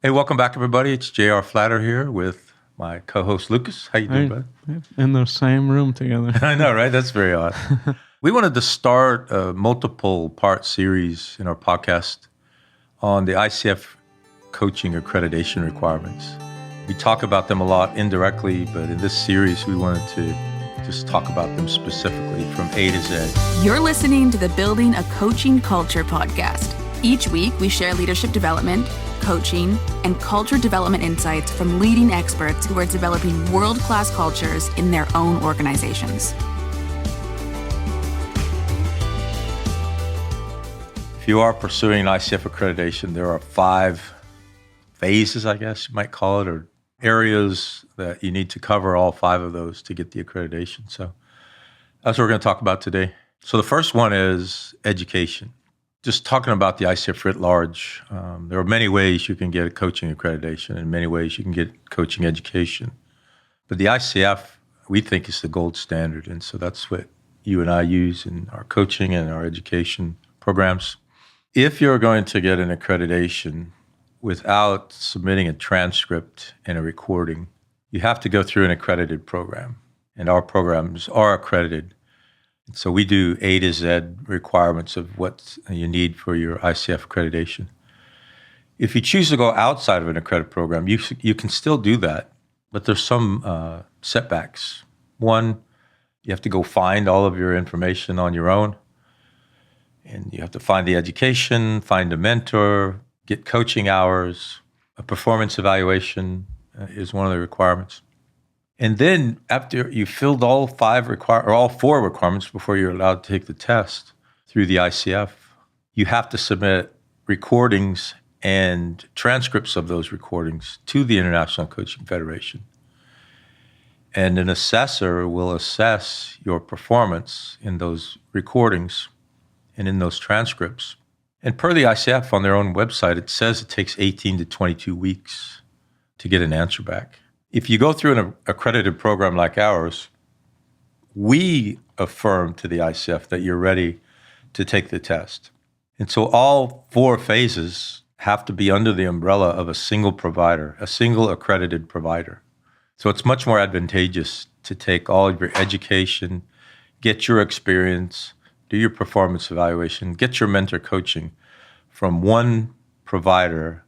Hey, welcome back, everybody. It's J.R. Flatter here with my co-host Lucas. How you doing, bud? In the same room together. I know, right? That's very odd. We wanted to start a multiple-part series in our podcast on the ICF coaching accreditation requirements. We talk about them a lot indirectly, but in this series, we wanted to just talk about them specifically from A to Z. You're listening to the Building a Coaching Culture podcast. Each week, we share leadership development, coaching, and culture development insights from leading experts who are developing world-class cultures in their own organizations. If you are pursuing ICF accreditation, there are 5 phases, I guess you might call it, or areas that you need to cover all 5 of those to get the accreditation. So that's what we're going to talk about today. So the first one is education. Just talking about the ICF writ large, there are many ways you can get a coaching accreditation and many ways you can get coaching education. But the ICF, we think, is the gold standard. And so that's what you and I use in our coaching and our education programs. If you're going to get an accreditation without submitting a transcript and a recording, you have to go through an accredited program. And our programs are accredited. So we do A to Z requirements of what you need for your ICF accreditation. If you choose to go outside of an accredited program, you can still do that, but there's some setbacks. One, you have to go find all of your information on your own, and you have to find the education, find a mentor, get coaching hours. A performance evaluation is one of the requirements. And then after you filled all 4 requirements before you're allowed to take the test through the ICF, you have to submit recordings and transcripts of those recordings to the International Coaching Federation. And an assessor will assess your performance in those recordings and in those transcripts. And per the ICF on their own website, it says it takes 18 to 22 weeks to get an answer back. If you go through an accredited program like ours, we affirm to the ICF that you're ready to take the test. And so all 4 phases have to be under the umbrella of a single provider, a single accredited provider. So it's much more advantageous to take all of your education, get your experience, do your performance evaluation, get your mentor coaching from one provider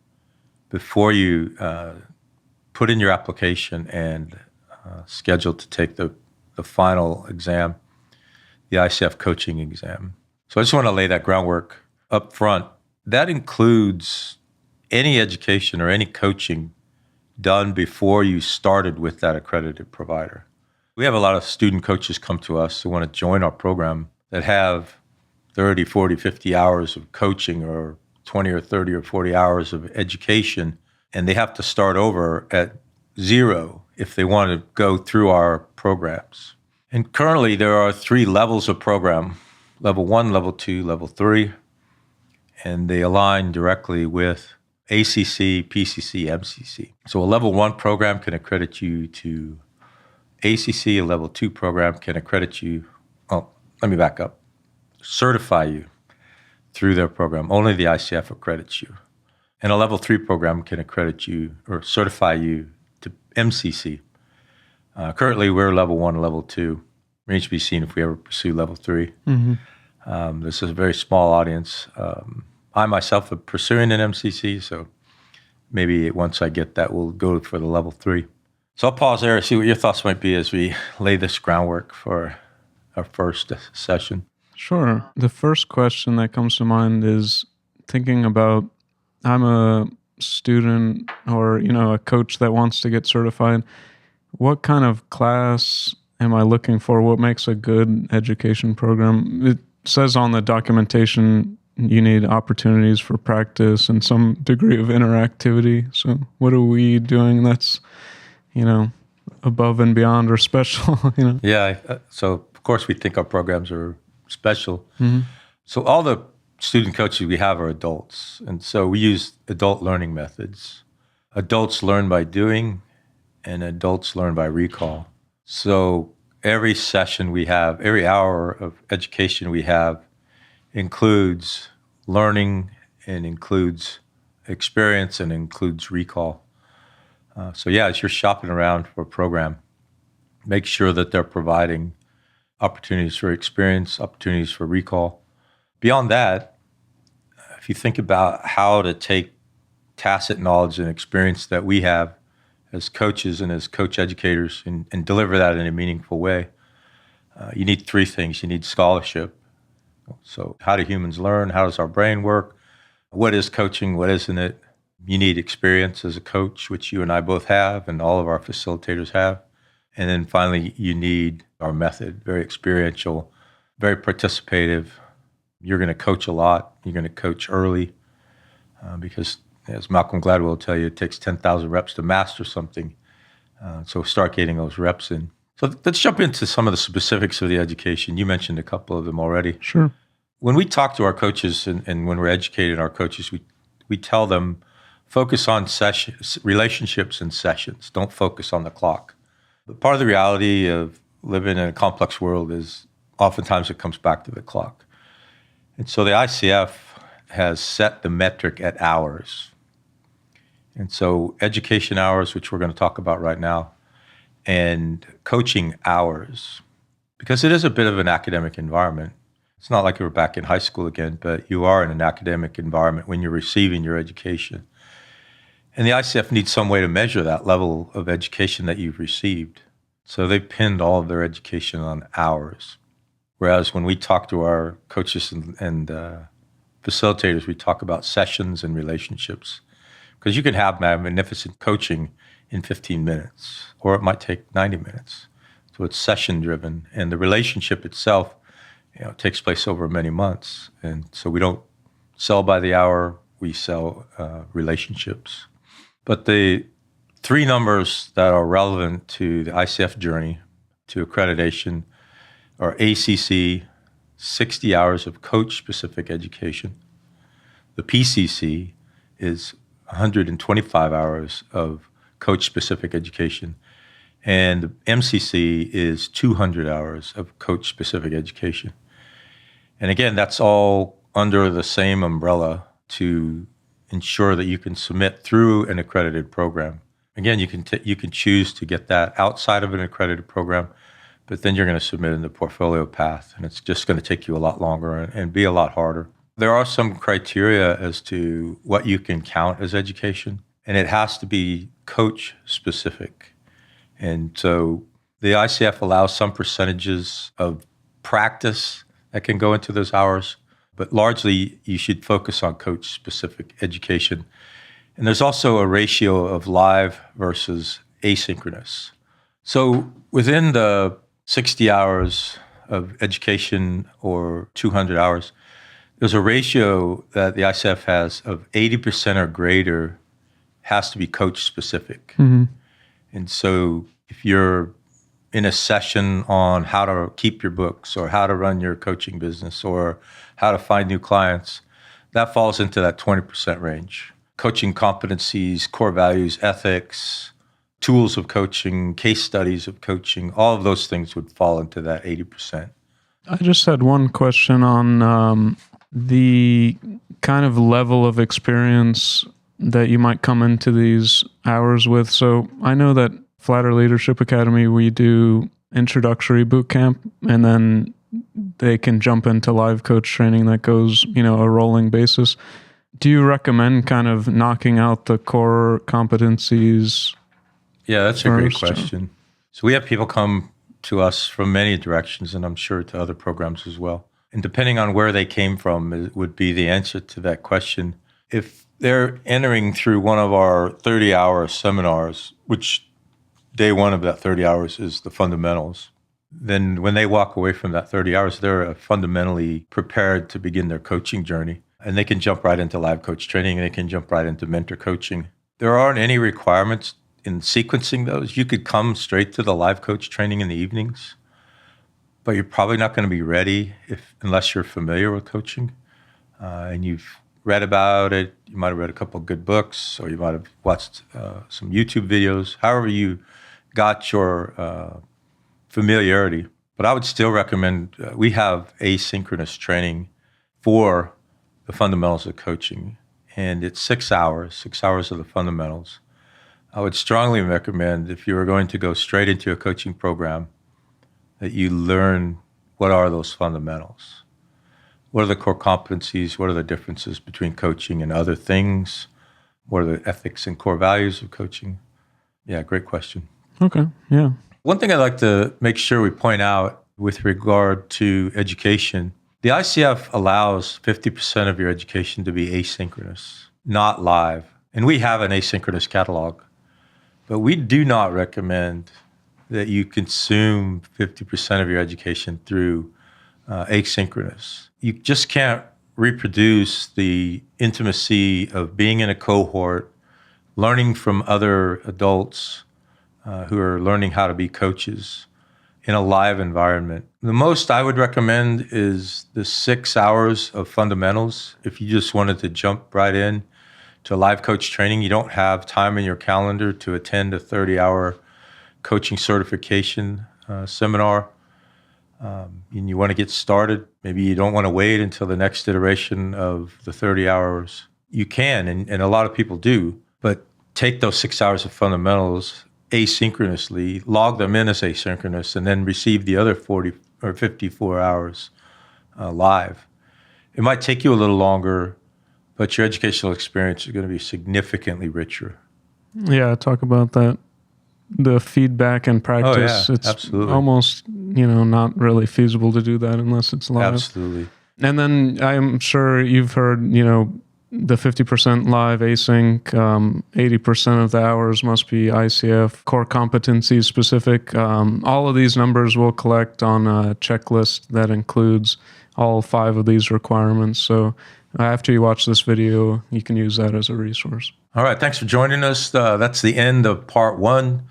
before you put in your application and schedule to take the final exam, the ICF coaching exam. So I just want to lay that groundwork up front. That includes any education or any coaching done before you started with that accredited provider. We have a lot of student coaches come to us who want to join our program that have 30, 40, 50 hours of coaching or 20 or 30 or 40 hours of education, and they have to start over at 0 if they want to go through our programs. And currently there are 3 levels of program, level 1, level 2, level 3, and they align directly with ACC, PCC, MCC. So a level 1 program can accredit you to ACC, a level 2 program can accredit you, let me back up, certify you through their program. Only the ICF accredits you. And a level 3 program can accredit you or certify you to MCC. Currently, we're level 1 and level 2. Remains to be seen if we ever pursue level 3. Mm-hmm. This is a very small audience. I myself am pursuing an MCC, so maybe once I get that, we'll go for the level 3. So I'll pause there and see what your thoughts might be as we lay this groundwork for our first session. Sure. The first question that comes to mind is thinking about, I'm a student or, a coach that wants to get certified. What kind of class am I looking for? What makes a good education program? It says on the documentation you need opportunities for practice and some degree of interactivity. So what are we doing that's, above and beyond or special? Yeah. So of course we think our programs are special. Mm-hmm. So all the student coaches we have are adults. And so we use adult learning methods. Adults learn by doing and adults learn by recall. So every session we have, every hour of education we have includes learning and includes experience and includes recall. So yeah, as you're shopping around for a program, make sure that they're providing opportunities for experience, opportunities for recall. Beyond that, if you think about how to take tacit knowledge and experience that we have as coaches and as coach educators and deliver that in a meaningful way, you need three things. You need scholarship. So how do humans learn? How does our brain work? What is coaching? What isn't it? You need experience as a coach, which you and I both have and all of our facilitators have. And then finally, you need our method, very experiential, very participative. You're going to coach a lot. You're going to coach early because, as Malcolm Gladwell will tell you, it takes 10,000 reps to master something. So start getting those reps in. So let's jump into some of the specifics of the education. You mentioned a couple of them already. Sure. When we talk to our coaches and when we're educating our coaches, we tell them, focus on relationships and sessions. Don't focus on the clock. But part of the reality of living in a complex world is oftentimes it comes back to the clock. And so the ICF has set the metric at hours. And so education hours, which we're going to talk about right now, and coaching hours, because it is a bit of an academic environment. It's not like you're back in high school again, but you are in an academic environment when you're receiving your education. And the ICF needs some way to measure that level of education that you've received. So they pinned all of their education on hours. Whereas when we talk to our coaches and facilitators, we talk about sessions and relationships. Because you can have magnificent coaching in 15 minutes, or it might take 90 minutes. So it's session-driven. And the relationship itself takes place over many months. And so we don't sell by the hour, we sell relationships. But the three numbers that are relevant to the ICF journey, to accreditation, are ACC, 60 hours of coach-specific education. The PCC is 125 hours of coach-specific education. And the MCC is 200 hours of coach-specific education. And again, that's all under the same umbrella to ensure that you can submit through an accredited program. Again, you can choose to get that outside of an accredited program, but then you're going to submit in the portfolio path, and it's just going to take you a lot longer and be a lot harder. There are some criteria as to what you can count as education, and it has to be coach-specific. And so the ICF allows some percentages of practice that can go into those hours, but largely you should focus on coach-specific education. And there's also a ratio of live versus asynchronous. So within the 60 hours of education or 200 hours, there's a ratio that the ICF has of 80% or greater has to be coach-specific. Mm-hmm. And so if you're in a session on how to keep your books or how to run your coaching business or how to find new clients, that falls into that 20% range. Coaching competencies, core values, ethics, tools of coaching, case studies of coaching, all of those things would fall into that 80%. I just had one question on the kind of level of experience that you might come into these hours with. So I know that Flatter Leadership Academy, we do introductory boot camp, and then they can jump into live coach training that goes, a rolling basis. Do you recommend kind of knocking out the core competencies? Yeah, that's a great question. So we have people come to us from many directions, and I'm sure to other programs as well. And depending on where they came from, it would be the answer to that question. If they're entering through one of our 30-hour seminars, which day one of that 30 hours is the fundamentals, then when they walk away from that 30 hours, they're fundamentally prepared to begin their coaching journey. And they can jump right into live coach training, and they can jump right into mentor coaching. There aren't any requirements in sequencing those. You could come straight to the live coach training in the evenings, but you're probably not going to be ready unless you're familiar with coaching and you've read about it. You might have read a couple of good books, or you might have watched some YouTube videos, however you got your familiarity. But I would still recommend, we have asynchronous training for the fundamentals of coaching. and it's 6 hours. 6 hours of the fundamentals. I would strongly recommend, if you were going to go straight into a coaching program, that you learn what are those fundamentals. What are the core competencies? What are the differences between coaching and other things? What are the ethics and core values of coaching? Yeah, great question. Okay, yeah. One thing I'd like to make sure we point out with regard to education, the ICF allows 50% of your education to be asynchronous, not live. And we have an asynchronous catalog, but we do not recommend that you consume 50% of your education through asynchronous. You just can't reproduce the intimacy of being in a cohort, learning from other adults who are learning how to be coaches in a live environment. The most I would recommend is the 6 hours of fundamentals. If you just wanted to jump right in to live coach training, you don't have time in your calendar to attend a 30-hour coaching certification seminar, and you want to get started, maybe you don't want to wait until the next iteration of the 30 hours. You can, and a lot of people do, but take those 6 hours of fundamentals asynchronously, log them in as asynchronous, and then receive the other 40 or 54 hours live. It might take you a little longer, but your educational experience is going to be significantly richer. Yeah, talk about that. The feedback and practice, it's absolutely. almost, not really feasible to do that unless it's live. Absolutely. And then I'm sure you've heard, the 50% live async, 80% of the hours must be ICF, core competency specific. All of these numbers will collect on a checklist that includes all 5 of these requirements. So after you watch this video, you can use that as a resource. All right. Thanks for joining us. That's the end of part 1,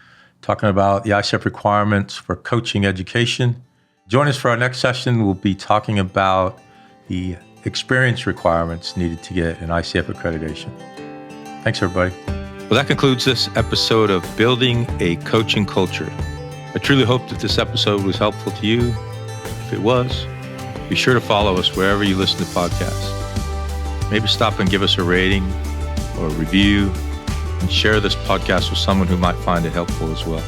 talking about the ICF requirements for coaching education. Join us for our next session. We'll be talking about the experience requirements needed to get an ICF accreditation. Thanks, everybody. Well, that concludes this episode of Building a Coaching Culture. I truly hope that this episode was helpful to you. If it was, be sure to follow us wherever you listen to podcasts. Maybe stop and give us a rating or a review, and share this podcast with someone who might find it helpful as well.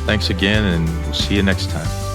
Thanks again, and we'll see you next time.